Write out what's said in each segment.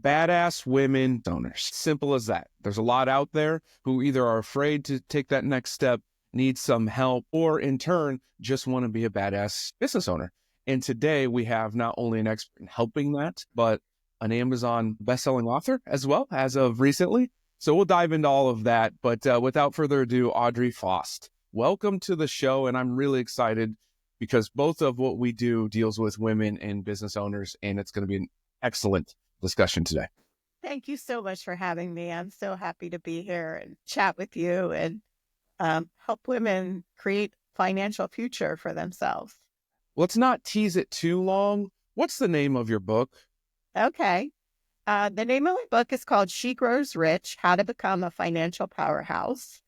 badass women owners. Simple as that. There's a lot out there who either are afraid to take that next step, need some help, or in turn, just want to be a badass business owner. And today we have not only an expert in helping that, but an Amazon bestselling author as well, as of recently. So we'll dive into all of that. But without further ado, Audrey Faust, welcome to the show. And I'm really excited because both of what we do deals with women and business owners, and it's going to be an excellent discussion today. Thank you so much for having me. I'm so happy to be here and chat with you and help women create financial future for themselves. Let's not tease it too long. What's the name of your book? Okay. The name of my book is called She Grows Rich, How to Become a Financial Powerhouse.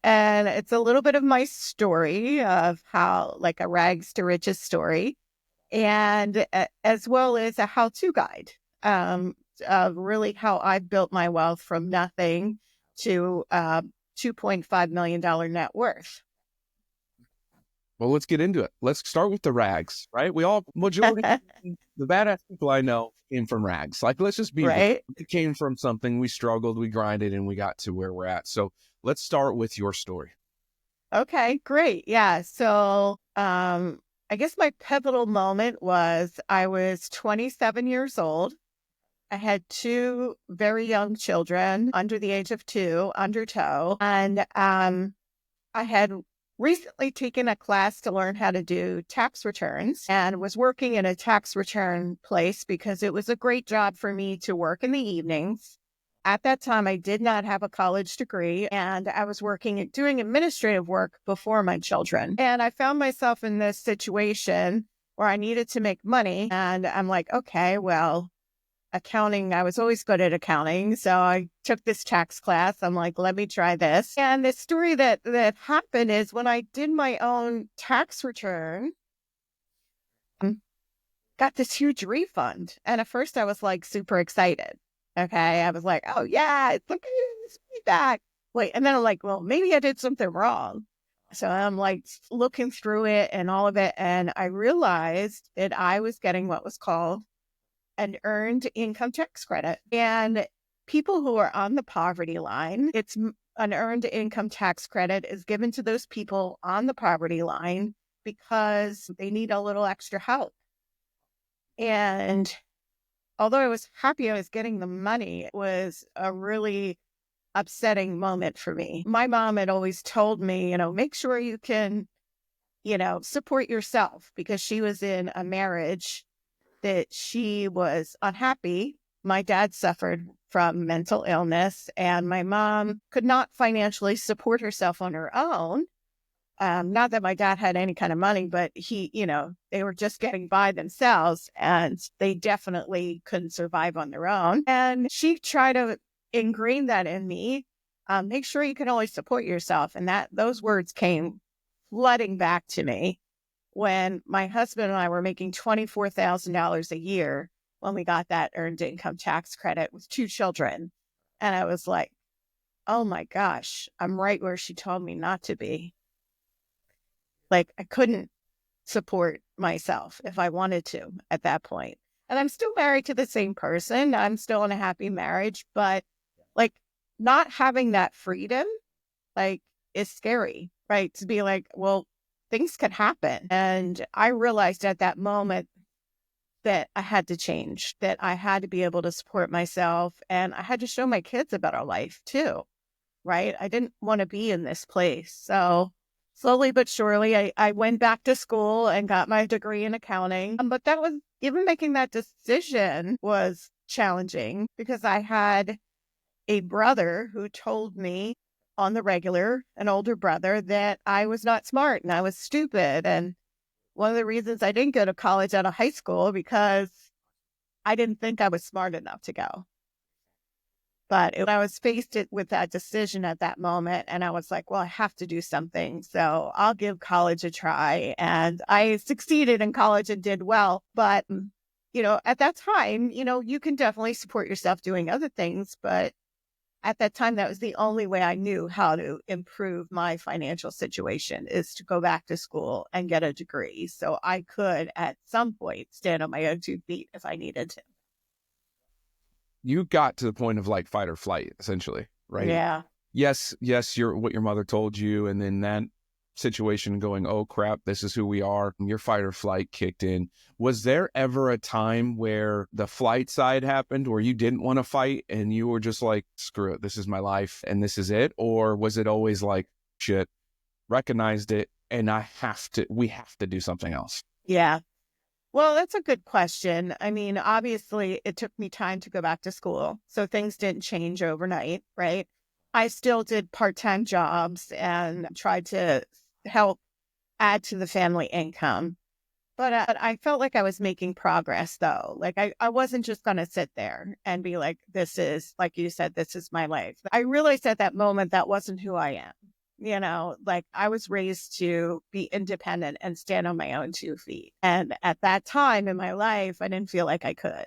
And it's a little bit of my story of how, like a rags to riches story, and as well as a how-to guide. Really how I built my wealth from nothing to $2.5 million net worth. Well, let's get into it. Let's start with the rags, right? Majority, the badass people I know came from rags. Like, let's just be real. Right. It came from something. We struggled, we grinded, and we got to where we're at. So let's start with your story. Okay, great. Yeah. So I guess my pivotal moment was I was 27 years old. I had two very young children under the age of 2, under tow. And I had recently taken a class to learn how to do tax returns and was working in a tax return place because it was a great job for me to work in the evenings. At that time, I did not have a college degree, and I was working doing administrative work before my children. And I found myself in this situation where I needed to make money. And I'm like, okay, well, accounting, I was always good at accounting. So I took this tax class. I'm like, let me try this. And the story that happened is when I did my own tax return, got this huge refund. And at first I was like super excited. Okay. I was like, oh yeah, it's like this feedback. Wait, and then I'm like, well, maybe I did something wrong. So I'm like looking through it and all of it. And I realized that I was getting what was called an earned income tax credit. And people who are on the poverty line, it's an earned income tax credit is given to those people on the poverty line because they need a little extra help. And although I was happy I was getting the money, it was a really upsetting moment for me. My mom had always told me, make sure you can, support yourself, because she was in a marriage that she was unhappy. My dad suffered from mental illness, and my mom could not financially support herself on her own. Not that my dad had any kind of money, but they were just getting by themselves, and they definitely couldn't survive on their own. And she tried to ingrain that in me. Make sure you can always support yourself. And those words came flooding back to me when my husband and I were making $24,000 a year when we got that earned income tax credit with 2 children. And I was like, oh my gosh, I'm right where she told me not to be. Like, I couldn't support myself if I wanted to at that point. And I'm still married to the same person. I'm still in a happy marriage, but like not having that freedom, like, is scary, right? To be like, well, things could happen. And I realized at that moment that I had to change, that I had to be able to support myself, and I had to show my kids a better life too, right? I didn't want to be in this place. So slowly but surely, I went back to school and got my degree in accounting. But even making that decision was challenging because I had a brother who told me on the regular, an older brother, that I was not smart and I was stupid. And one of the reasons I didn't go to college out of high school because I didn't think I was smart enough to go. But I was faced with that decision at that moment, and I was like, well, I have to do something. So I'll give college a try. And I succeeded in college and did well. But, at that time, you can definitely support yourself doing other things. But at that time, that was the only way I knew how to improve my financial situation, is to go back to school and get a degree. So I could, at some point, stand on my own 2 feet if I needed to. you got to the point of like fight or flight, essentially, right? Yeah. Yes, you're what your mother told you, and then that situation going, oh crap, this is who we are, and your fight or flight kicked in. Was there ever a time where the flight side happened where you didn't want to fight and you were just like, screw it, this is my life and this is it? Or was it always like, shit, recognized it and we have to do something else? Yeah. Well, that's a good question. I mean, obviously, it took me time to go back to school. So things didn't change overnight, right? I still did part-time jobs and tried to help add to the family income. But I felt like I was making progress, though. Like, I wasn't just going to sit there and be like, this is, like you said, this is my life. I realized at that moment that wasn't who I am. You know, like I was raised to be independent and stand on my own 2 feet. And at that time in my life, I didn't feel like I could.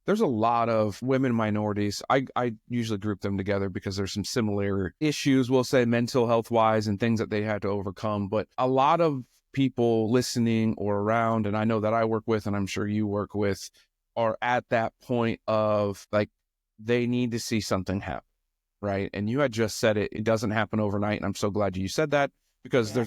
There's a lot of women minorities. I usually group them together because there's some similar issues, we'll say mental health wise and things that they had to overcome. But a lot of people listening or around, and I know that I work with, and I'm sure you work with, are at that point of like, they need to see something happen, right? And you had just said it doesn't happen overnight. And I'm so glad you said that, because Yeah.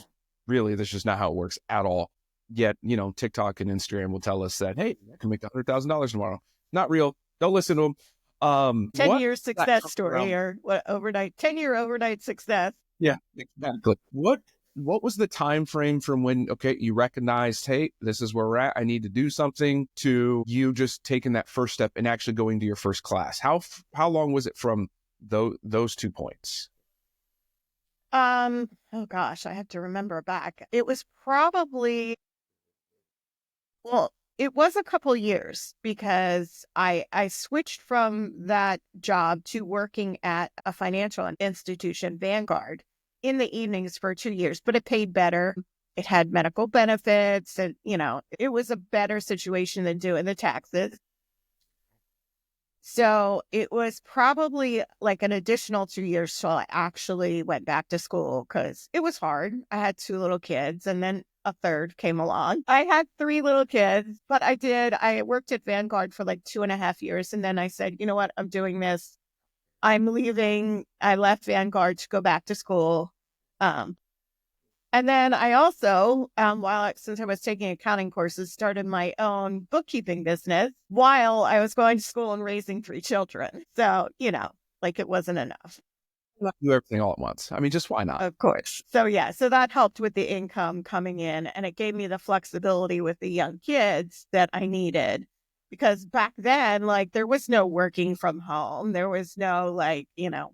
that's just not how it works at all. Yet, TikTok and Instagram will tell us that, hey, I can make $100,000 tomorrow. Not real. Don't listen to them. 10-year success story or what 10-year overnight success. Yeah, exactly. What was the time frame from when, okay, you recognized, hey, this is where we're at, I need to do something, to you just taking that first step and actually going to your first class? How long was it from those 2 points? Oh gosh, I have to remember back. It was probably, well, it was a couple years because I switched from that job to working at a financial institution, Vanguard, in the evenings for 2 years, but it paid better. It had medical benefits and, it was a better situation than doing the taxes. So it was probably like an additional 2 years till I actually went back to school because it was hard. I had 2 little kids and then a third came along. I had 3 little kids, but I worked at Vanguard for like 2.5 years. And then I said, you know what? I'm doing this. I'm leaving. I left Vanguard to go back to school. Um, and then I also, since I was taking accounting courses, started my own bookkeeping business while I was going to school and raising 3 children. So, like it wasn't enough. Not do everything all at once. I mean, just why not? Of course. So, yeah, so that helped with the income coming in, and it gave me the flexibility with the young kids that I needed. Because back then, like, there was no working from home. There was no, like,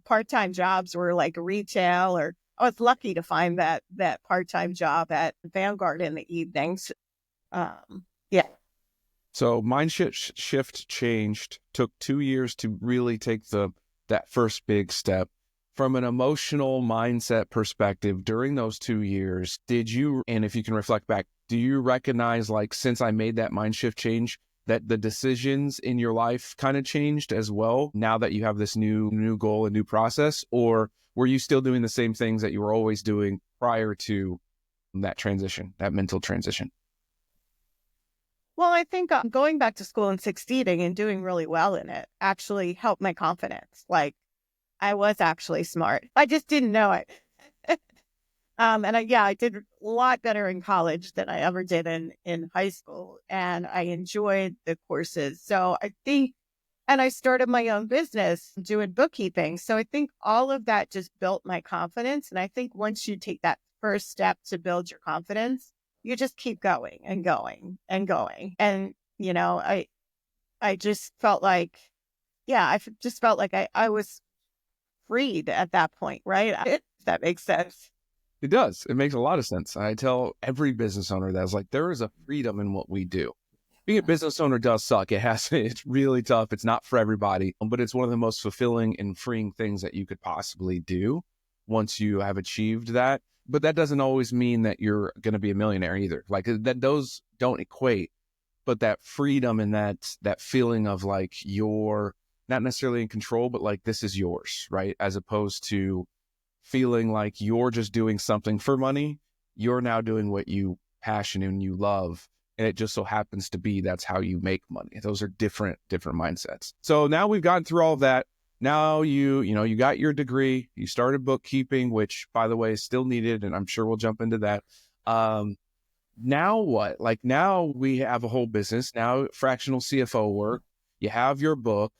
part-time jobs were like retail, or I was lucky to find that part-time job at Vanguard in the evenings. Yeah. So mind shift changed, took 2 years to really take that first big step. From an emotional mindset perspective, during those 2 years, did you, and if you can reflect back, do you recognize, like, since I made that mind shift change, that the decisions in your life kind of changed as well now that you have this new goal and new process? Or were you still doing the same things that you were always doing prior to that transition, that mental transition? Well, I think going back to school and succeeding and doing really well in it actually helped my confidence. Like, I was actually smart. I just didn't know it. I did a lot better in college than I ever did in high school. And I enjoyed the courses. So I think, and I started my own business doing bookkeeping. So I think all of that just built my confidence. And I think once you take that first step to build your confidence, you just keep going and going and going. And, I just felt like, I was freed at that point, right? If that makes sense. It does. It makes a lot of sense. I tell every business owner that, is like, there is a freedom in what we do. Being a business owner does suck. It's really tough. It's not for everybody, but it's one of the most fulfilling and freeing things that you could possibly do once you have achieved that. But that doesn't always mean that you're going to be a millionaire either. Like, that, those don't equate. But that freedom and that feeling of like you're not necessarily in control, but like this is yours, right? As opposed to feeling like you're just doing something for money. You're now doing what you passion and you love. And it just so happens to be that's how you make money. Those are different mindsets. So now we've gotten through all of that. Now you got your degree, you started bookkeeping, which by the way is still needed, and I'm sure we'll jump into that. Now what? Like now we have a whole business, now fractional CFO work, you have your book.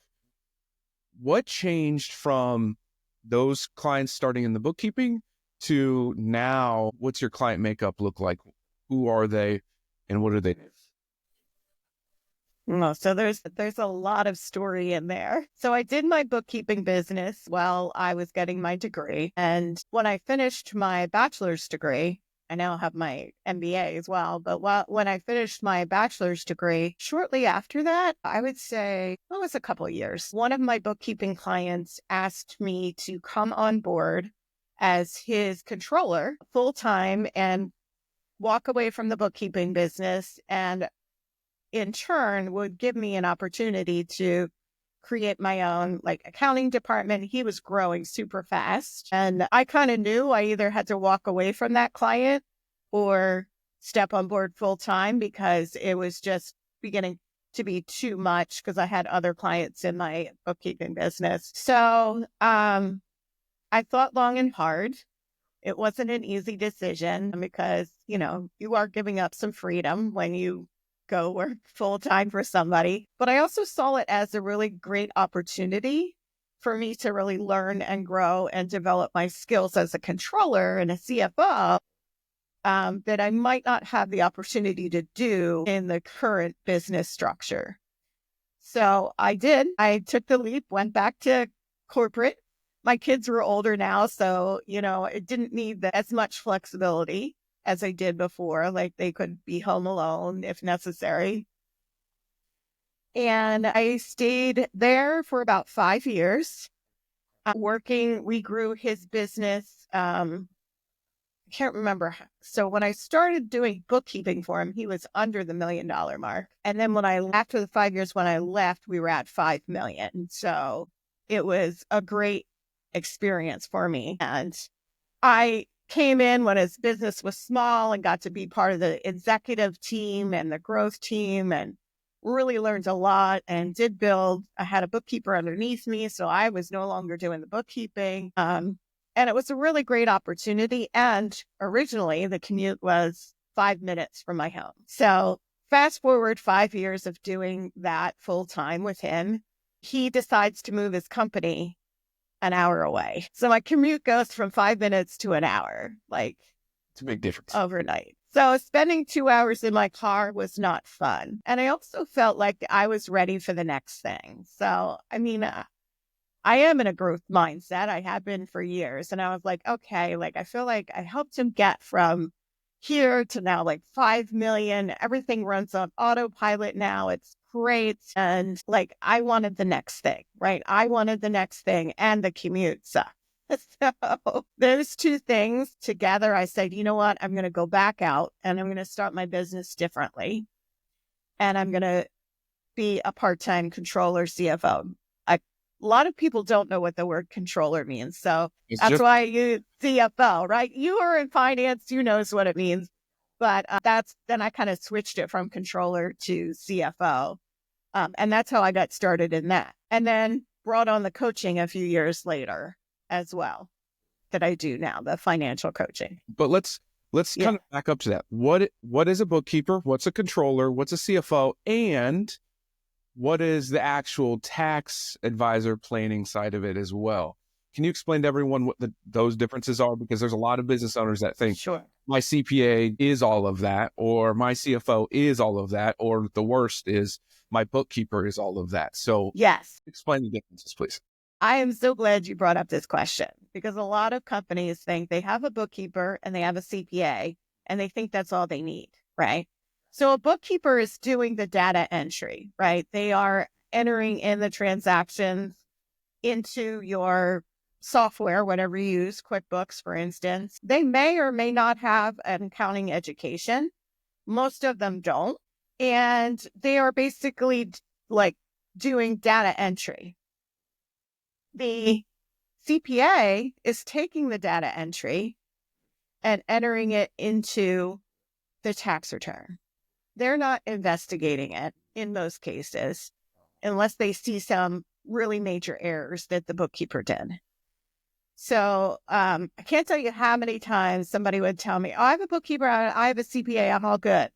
What changed from those clients starting in the bookkeeping to now? What's your client makeup look like? Who are they and what are they? No, so there's a lot of story in there. So I did my bookkeeping business while I was getting my degree. And when I finished my bachelor's degree, I now have my MBA as well. But when I finished my bachelor's degree, shortly after that, I would say it was a couple of years, one of my bookkeeping clients asked me to come on board as his controller full time and walk away from the bookkeeping business, and in turn would give me an opportunity to create my own like accounting department. He was growing super fast, and I kind of knew I either had to walk away from that client or step on board full time because it was just beginning to be too much because I had other clients in my bookkeeping business. So I thought long and hard. It wasn't an easy decision because, you are giving up some freedom when you go work full time for somebody. But I also saw it as a really great opportunity for me to really learn and grow and develop my skills as a controller and a CFO that I might not have the opportunity to do in the current business structure. So I did. I took the leap, went back to corporate. My kids were older now, so, it didn't need as much flexibility as I did before. Like they could be home alone if necessary. And I stayed there for about 5 years working. We grew his business. I can't remember. So when I started doing bookkeeping for him, he was under the $1 million mark. And then after the 5 years, when I left, we were at 5 million. So it was a great experience for me. And I came in when his business was small and got to be part of the executive team and the growth team and really learned a lot and did build. I had a bookkeeper underneath me, so I was no longer doing the bookkeeping. And it was a really great opportunity. And originally the commute was 5 minutes from my home. So fast forward 5 years of doing that full time with him, he decides to move his company an hour away. So my commute goes from 5 minutes to an hour, like It's a big difference. Overnight. So spending 2 hours in my car was not fun. And I also felt like I was ready for the next thing. So, I am in a growth mindset. I have been for years. And I was like, okay, I feel like I helped him get from here to now like 5 million. Everything runs on autopilot now. It's great. And I wanted the next thing, right? I wanted the next thing, and the commute sucked. So those two things together, I said, you know what? I'm going to go back out and I'm going to start my business differently. And I'm going to be a part-time controller CFO. A lot of people don't know what the word controller means. So that's why you CFO, right? You are in finance, you knows what it means. But then I kind of switched it from controller to CFO. And that's how I got started in that. And then brought on the coaching a few years later as well that I do now, the financial coaching. But let's kind of back up to that. What is a bookkeeper? What's a controller? What's a CFO? And what is the actual tax advisor planning side of it as well? Can you explain to everyone what those differences are? Because there's a lot of business owners that think, sure, my CPA is all of that, or my CFO is all of that, or the worst is my bookkeeper is all of that. So yes, explain the differences, please. I am so glad you brought up this question, because a lot of companies think they have a bookkeeper and they have a CPA and they think that's all they need, right? So a bookkeeper is doing the data entry, right? They are entering in the transactions into your software, whatever you use, QuickBooks, for instance. They may or may not have an accounting education. Most of them don't. And they are basically doing data entry. The CPA is taking the data entry and entering it into the tax return. they're not investigating it in most cases unless they see some really major errors that the bookkeeper did. So I can't tell you how many times somebody would tell me, oh, I have a bookkeeper, I have a CPA, I'm all good.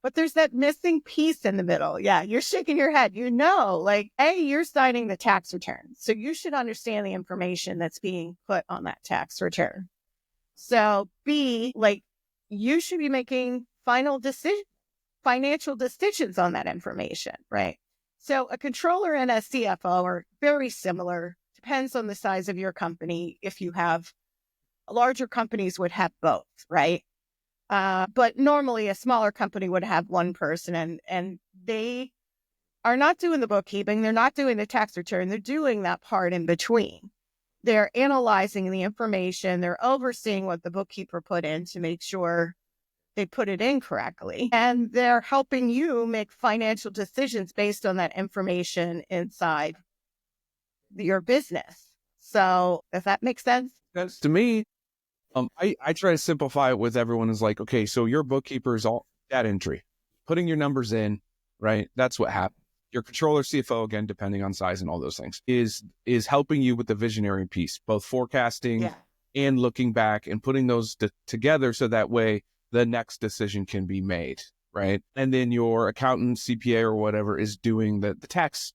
But there's that missing piece in the middle. Yeah, you're shaking your head. Like, A, you're signing the tax return. So you should understand the information that's being put on that tax return. So B, like, you should be making financial decisions on that information, right? So a controller and a CFO are very similar. Depends on the size of your company. If you have larger companies would have both, right? But normally a smaller company would have one person and they are not doing the bookkeeping. They're not doing the tax return. They're doing that part in between. They're analyzing the information. They're overseeing what the bookkeeper put in to make sure they put it in correctly. And they're helping you make financial decisions based on that information inside your business. So does that make sense? That's to me. I try to simplify it with everyone is like, okay, so your bookkeeper is all data entry, putting your numbers in, right? That's what happens. Your controller, CFO, again, depending on size and all those things, is helping you with the visionary piece, both forecasting and looking back and putting those together so that way the next decision can be made, right? And then your accountant, CPA, or whatever is doing the tax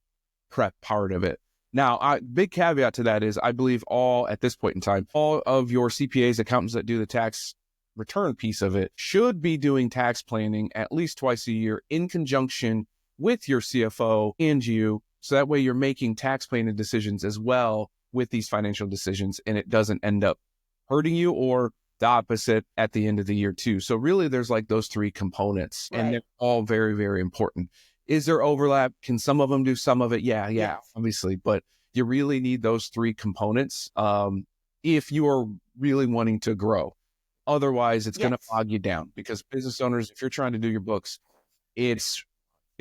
prep part of it. Now, big caveat to that is I believe at this point in time, all of your CPAs, accountants that do the tax return piece of it should be doing tax planning at least twice a year in conjunction with your CFO and you. So that way you're making tax planning decisions as well with these financial decisions, and it doesn't end up hurting you or the opposite at the end of the year too. So really there's like those three components, and they're all very, very important. Is there overlap? Can some of them do some of it? Yeah, obviously. But you really need those three components if you are really wanting to grow. Otherwise, it's going to bog you down, because business owners, if you're trying to do your books, it's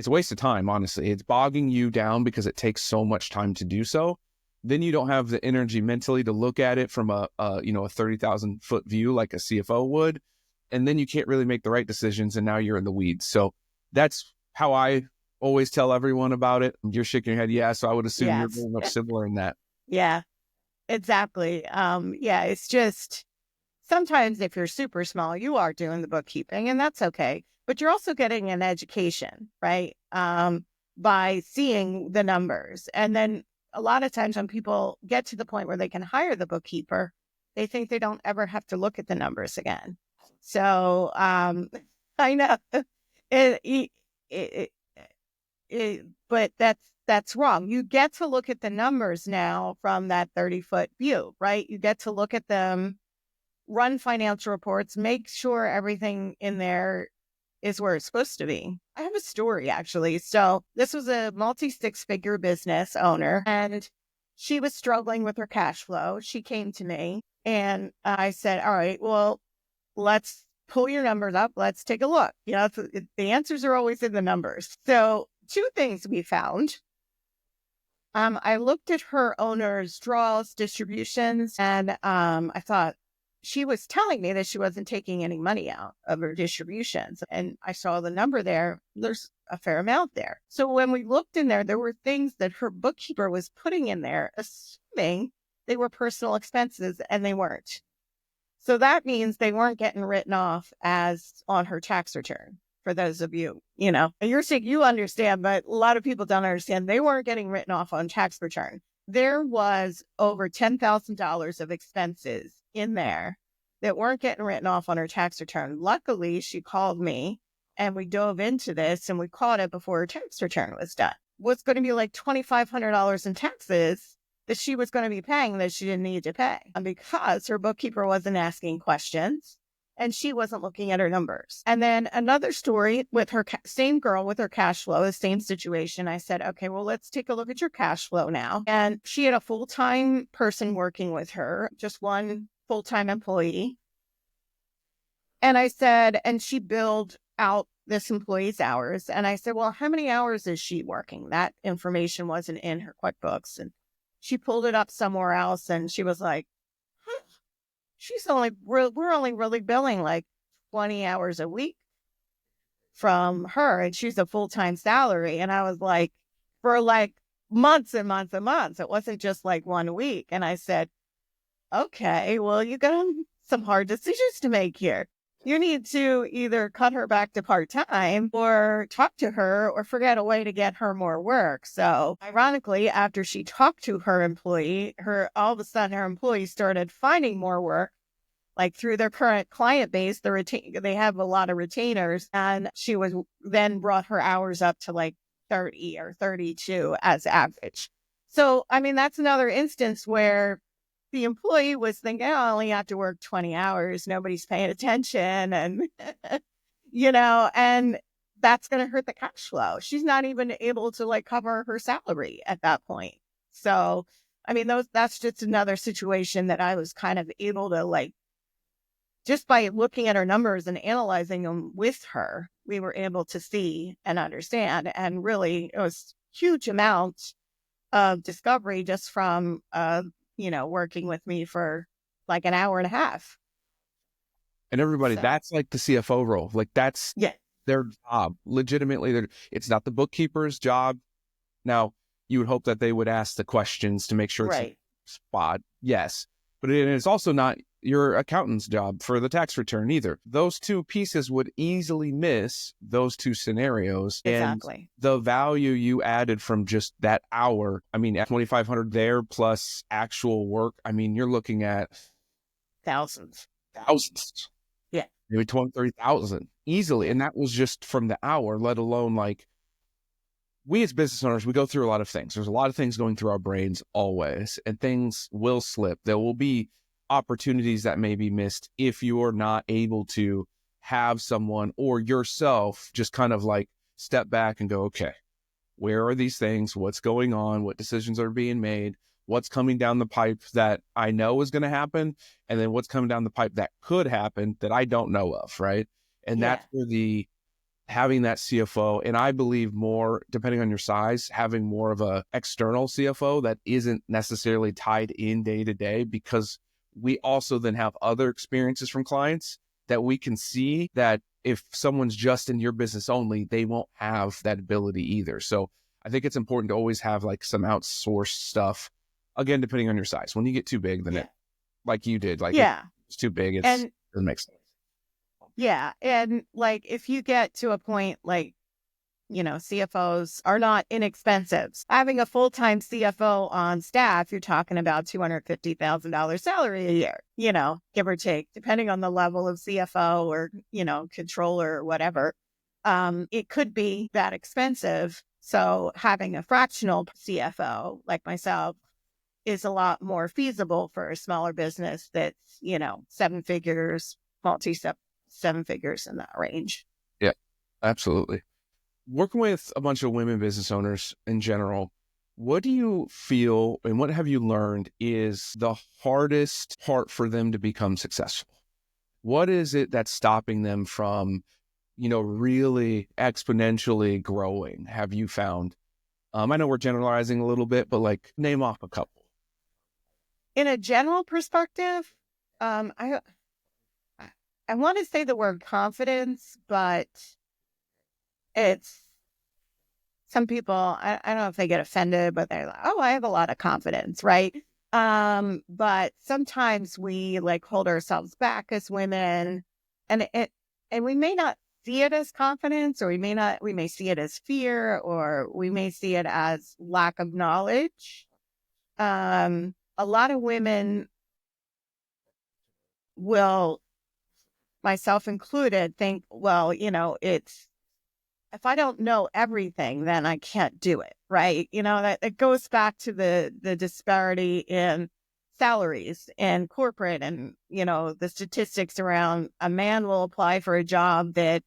a waste of time, honestly. It's bogging you down because it takes so much time to do so. Then you don't have the energy mentally to look at it from a 30,000 foot view like a CFO would. And then you can't really make the right decisions, and now you're in the weeds. So that's how I always tell everyone about it. You're shaking your head. Yeah. So I would assume you're very much similar in that. Yeah, exactly. It's just sometimes if you're super small, you are doing the bookkeeping, and that's okay. But you're also getting an education, right? By seeing the numbers. And then a lot of times when people get to the point where they can hire the bookkeeper, they think they don't ever have to look at the numbers again. So I know. But that's wrong. You get to look at the numbers now from that 30-foot view, right? You get to look at them, run financial reports, make sure everything in there is where it's supposed to be. I have a story, actually. So this was a multi-six-figure business owner, and she was struggling with her cash flow. She came to me, and I said, all right, well, let's pull your numbers up. Let's take a look. The answers are always in the numbers. So two things we found. I looked at her owner's draws, distributions, and I thought she was telling me that she wasn't taking any money out of her distributions. And I saw the number there. There's a fair amount there. So when we looked in there were things that her bookkeeper was putting in there, assuming they were personal expenses, and they weren't. So that means they weren't getting written off as on her tax return. For those of you, and you're saying you understand, but a lot of people don't understand. They weren't getting written off on tax return. There was over $10,000 of expenses in there that weren't getting written off on her tax return. Luckily, she called me and we dove into this and we caught it before her tax return was done. What's going to be like $2,500 in taxes that she was going to be paying that she didn't need to pay because her bookkeeper wasn't asking questions and she wasn't looking at her numbers. And then another story with her same girl with her cash flow, the same situation. I said, okay, well, let's take a look at your cash flow now. And she had a full-time person working with her, just one full-time employee. And I said, and she billed out this employee's hours. And I said, well, how many hours is she working? That information wasn't in her QuickBooks. And she pulled it up somewhere else and she was like, we're only really billing like 20 hours a week. from her, and she's a full-time salary. And I was like, for like months and months and months, it wasn't just like 1 week. And I said, okay, well, you got some hard decisions to make here. You need to either cut her back to part-time or talk to her or figure out a way to get her more work. So ironically, after she talked to her employee, all of a sudden her employee started finding more work, like through their current client base. They have a lot of retainers, and she was then brought her hours up to like 30 or 32 as average. So, I mean, that's another instance where the employee was thinking, oh, I only have to work 20 hours. Nobody's paying attention. And, and that's going to hurt the cash flow. She's not even able to like cover her salary at that point. So, I mean, that's just another situation that I was kind of able to like, just by looking at her numbers and analyzing them with her, we were able to see and understand. And really, it was huge amounts of discovery just from, working with me for like an hour and a half. And everybody, So, that's like the CFO role. Like that's yeah, their job. Legitimately, it's not the bookkeeper's job. Now, you would hope that they would ask the questions to make sure it's right. spot. Yes. But it's also not your accountant's job for the tax return either. Those two pieces would easily miss those two scenarios. Exactly. And the value you added from just that hour, I mean, at 2,500 there plus actual work, I mean, you're looking at Thousands. Yeah. Maybe 20, 30,000 easily. And that was just from the hour, let alone like we as business owners, we go through a lot of things. There's a lot of things going through our brains always, and things will slip. There will be opportunities that may be missed if you're not able to have someone or yourself just kind of like step back and go, okay, where are these things? What's going on? What decisions are being made? What's coming down the pipe that I know is going to happen? And then what's coming down the pipe that could happen that I don't know of, right? And that's where having that CFO, and I believe more, depending on your size, having more of a external CFO that isn't necessarily tied in day to day, because we also then have other experiences from clients that we can see that if someone's just in your business only, they won't have that ability either. So I think it's important to always have like some outsourced stuff. Again, depending on your size. When you get too big, then it, like you did, like it's too big, it doesn't make sense. Yeah. And like, if you get to a point like, CFOs are not inexpensive. Having a full-time CFO on staff, you're talking about $250,000 salary a year, give or take, depending on the level of CFO or, controller or whatever. It could be that expensive. So having a fractional CFO like myself is a lot more feasible for a smaller business that's, 7 figures, seven figures in that range. Yeah, absolutely. Working with a bunch of women business owners in general, what do you feel and what have you learned is the hardest part for them to become successful? What is it that's stopping them from, really exponentially growing? Have you found? I know we're generalizing a little bit, but like name off a couple. In a general perspective, I want to say the word confidence, but it's some people, I don't know if they get offended, but they're like, oh, I have a lot of confidence, right? But sometimes we like hold ourselves back as women, and we may not see it as confidence, or we may see it as fear, or we may see it as lack of knowledge. A lot of women will, myself included, think, well, it's, if I don't know everything, then I can't do it, right? That it goes back to the disparity in salaries and corporate, and, the statistics around a man will apply for a job that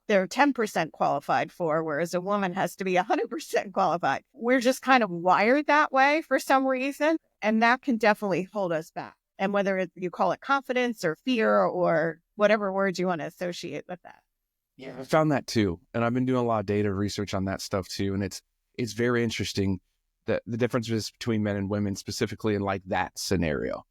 they're 10% qualified for, whereas a woman has to be 100% qualified. We're just kind of wired that way for some reason, and that can definitely hold us back. And whether you call it confidence or fear or whatever words you want to associate with that. Yeah, I found that too. And I've been doing a lot of data research on that stuff too. And it's very interesting that the differences between men and women, specifically in like that scenario.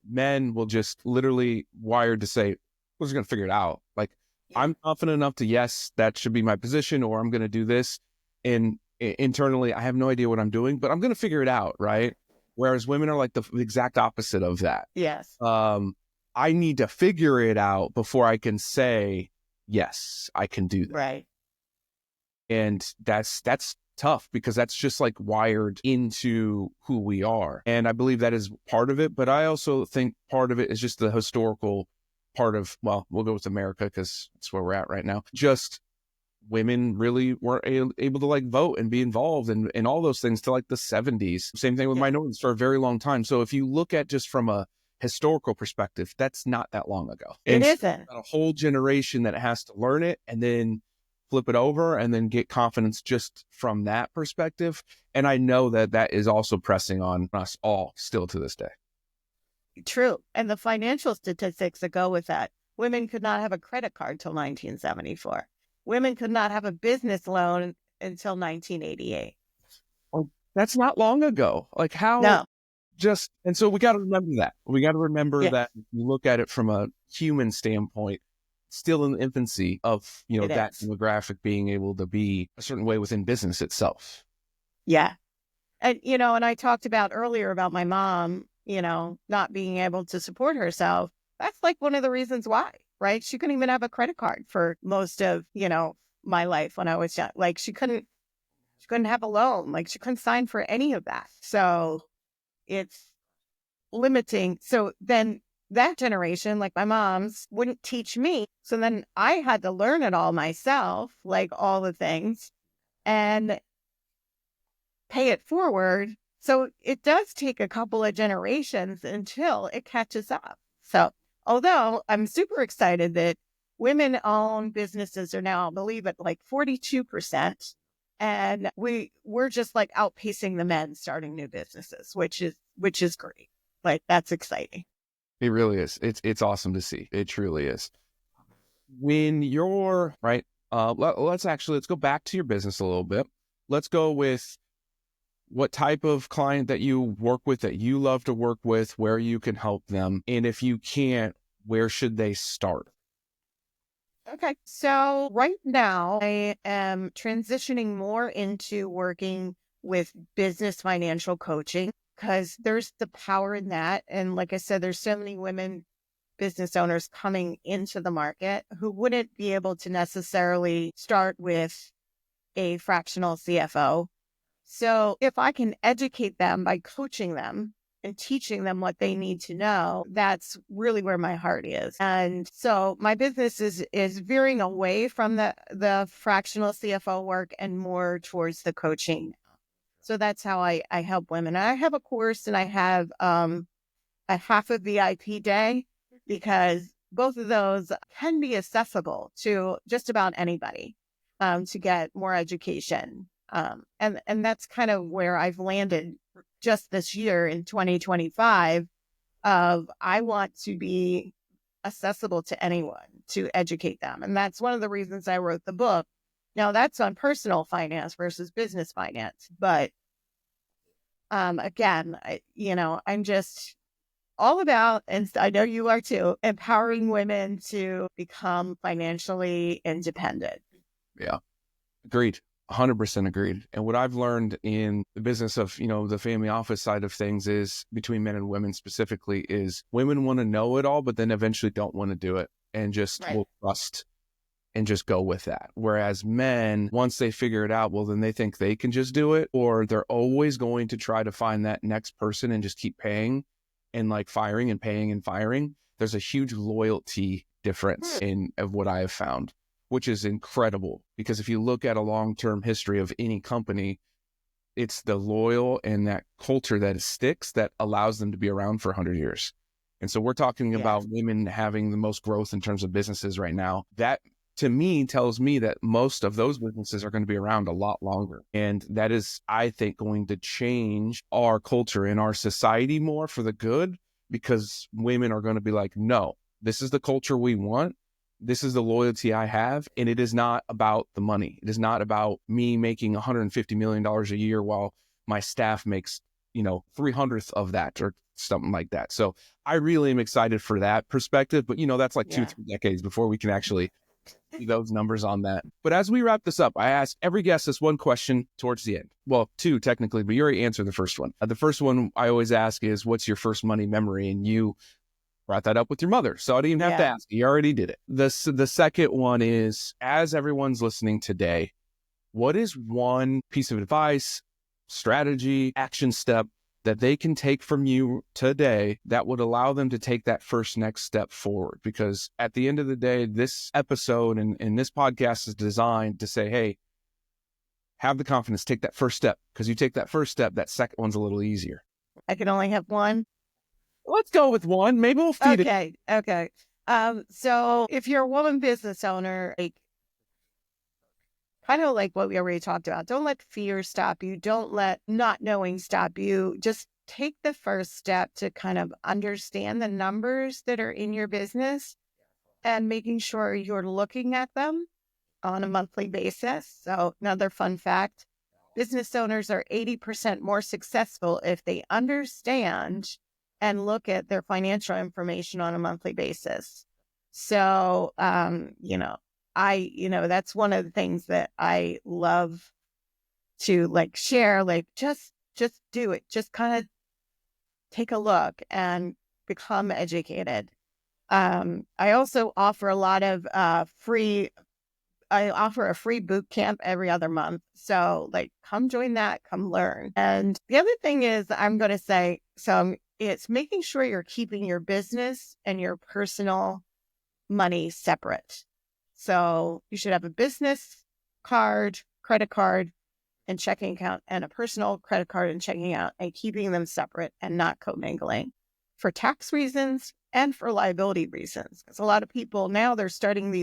Men will just literally wired to say, we're just going to figure it out. Like, I'm confident enough to, yes, that should be my position, or I'm going to do this. And internally, I have no idea what I'm doing, but I'm going to figure it out, right? Whereas women are like the exact opposite of that. Yes. I need to figure it out before I can say, yes, I can do that. Right. And that's tough, because that's just like wired into who we are. And I believe that is part of it. But I also think part of it is just the historical part of, well, we'll go with America because that's where we're at right now. Just women really weren't able to like vote and be involved and all those things till like the 70s. Same thing with minorities for a very long time. So if you look at just from a historical perspective, that's not that long ago. It And isn't. a whole generation that has to learn it and then flip it over and then get confidence just from that perspective. And I know that that is also pressing on us all still to this day. True. And the financial statistics that go with that. Women could not have a credit card till 1974. Women could not have a business loan until 1988. Well, that's not long ago. Like how? No. Just, and so we got to remember that. We got to remember Yes. that if you look at it from a human standpoint, still in the infancy of, you know, It that is. demographic being able to be a certain way within business itself. Yeah. And, you know, and I talked about earlier about my mom, you know, not being able to support herself. That's like one of the reasons why, right? She couldn't even have a credit card for most of, you know, my life when I was young. Like she couldn't have a loan. Like she couldn't sign for any of that. So it's limiting. So then that generation, like my mom's, wouldn't teach me. So then I had to learn it all myself, like all the things, and pay it forward. So it does take a couple of generations until it catches up. So although I'm super excited that women-owned businesses are now, I believe, at like 42%. And we're just like outpacing the men starting new businesses, which is great. Like that's exciting. It really is. It's awesome to see. It truly is. When you're right, let's go back to your business a little bit. Let's go with what type of client that you work with, that you love to work with, where you can help them. And if you can't, where should they start? Okay. So right now I am transitioning more into working with business financial coaching because there's the power in that. And like I said, there's so many women business owners coming into the market who wouldn't be able to necessarily start with a fractional CFO. So if I can educate them by coaching them and teaching them what they need to know, that's really where my heart is. And so my business is veering away from the fractional CFO work and more towards the coaching. So that's how I help women. I have a course and I have a half a VIP day because both of those can be accessible to just about anybody to get more education. And that's kind of where I've landed just this year in 2025 of I want to be accessible to anyone to educate them. And that's one of the reasons I wrote the book. Now that's on personal finance versus business finance. But again, I'm just all about, and I know you are too, empowering women to become financially independent. Yeah, agreed. 100% agreed. And what I've learned in the business of, the family office side of things is between men and women specifically is women want to know it all, but then eventually don't want to do it and just will trust and just go with that. Whereas men, once they figure it out, well, then they think they can just do it, or they're always going to try to find that next person and just keep paying and like firing and paying and firing. There's a huge loyalty difference of what I have found, which is incredible, because if you look at a long-term history of any company, it's the loyal and that culture that sticks that allows them to be around for 100 years. And so we're talking about women having the most growth in terms of businesses right now. That to me tells me that most of those businesses are going to be around a lot longer. And that is, I think, going to change our culture in our society more for the good, because women are going to be like, no, this is the culture we want. This is the loyalty I have. And it is not about the money. It is not about me making $150 million a year while my staff makes, 300th of that or something like that. So I really am excited for that perspective. But, that's like 2-3 decades before we can actually see those numbers on that. But as we wrap this up, I ask every guest this one question towards the end. Well, two technically, but you already answered the first one. The first one I always ask is, what's your first money memory? And you brought that up with your mother. So I didn't even have to ask. You already did it. The second one is, as everyone's listening today, what is one piece of advice, strategy, action step that they can take from you today that would allow them to take that first next step forward? Because at the end of the day, this episode and this podcast is designed to say, hey, have the confidence, take that first step. Because you take that first step, that second one's a little easier. I can only have one. Let's go with one. Maybe we'll feed it. Okay. So if you're a woman business owner, like, kind of like what we already talked about, don't let fear stop you. Don't let not knowing stop you. Just take the first step to kind of understand the numbers that are in your business and making sure you're looking at them on a monthly basis. So another fun fact, business owners are 80% more successful if they understand and look at their financial information on a monthly basis. So, that's one of the things that I love to like share, like just do it. Just kind of take a look and become educated. I also offer a lot of I offer a free boot camp every other month. So like, come join that, come learn. And the other thing is I'm going to say, it's making sure you're keeping your business and your personal money separate. So you should have a business card, credit card, and checking account, and a personal credit card and checking account, and keeping them separate and not commingling for tax reasons and for liability reasons. Because a lot of people now, they're starting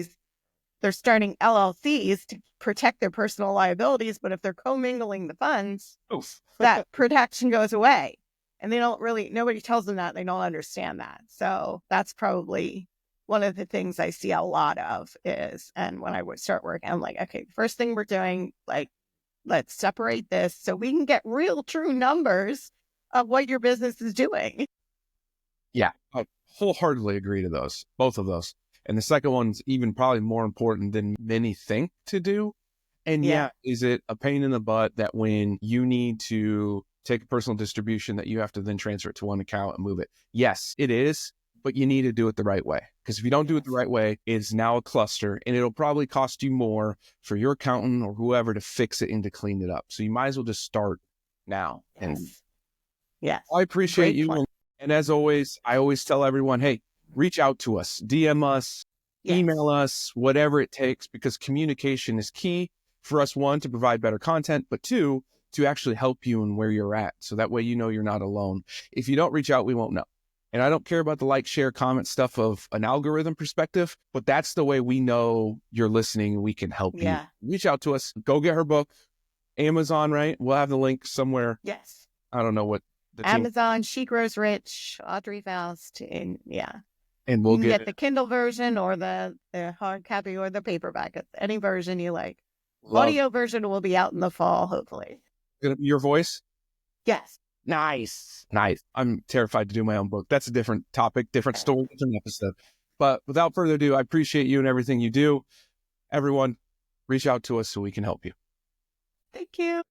LLCs to protect their personal liabilities, but if they're commingling the funds, that protection goes away. And nobody tells them that. They don't understand that. So that's probably one of the things I see a lot of is, and when I would start working, I'm like, okay, first thing we're doing, like, let's separate this so we can get real true numbers of what your business is doing. Yeah, I wholeheartedly agree to those, both of those. And the second one's even probably more important than many think to do. And is it a pain in the butt that when you need to take a personal distribution that you have to then transfer it to one account and move it? Yes, it is, but you need to do it the right way. Because if you don't do it the right way, it's now a cluster and it'll probably cost you more for your accountant or whoever to fix it and to clean it up. So you might as well just start now. And I appreciate you. Point. And as always, I always tell everyone, hey, reach out to us, DM us, email us, whatever it takes, because communication is key for us, one, to provide better content, but two, to actually help you in where you're at. So that way, you're not alone. If you don't reach out, we won't know. And I don't care about the like, share, comment stuff of an algorithm perspective, but that's the way we know you're listening and we can help you. Reach out to us. Go get her book. Amazon, right? We'll have the link somewhere. Yes. I don't know what. Amazon, She Grows Rich, Audrey Faust. And we'll get the Kindle version or the hard copy or the paperback. Any version you like. Audio version will be out in the fall, hopefully. Your voice? Yes. Nice. I'm terrified to do my own book. That's a different topic, different story, different episode. But without further ado, I appreciate you and everything you do. Everyone, reach out to us so we can help you. Thank you.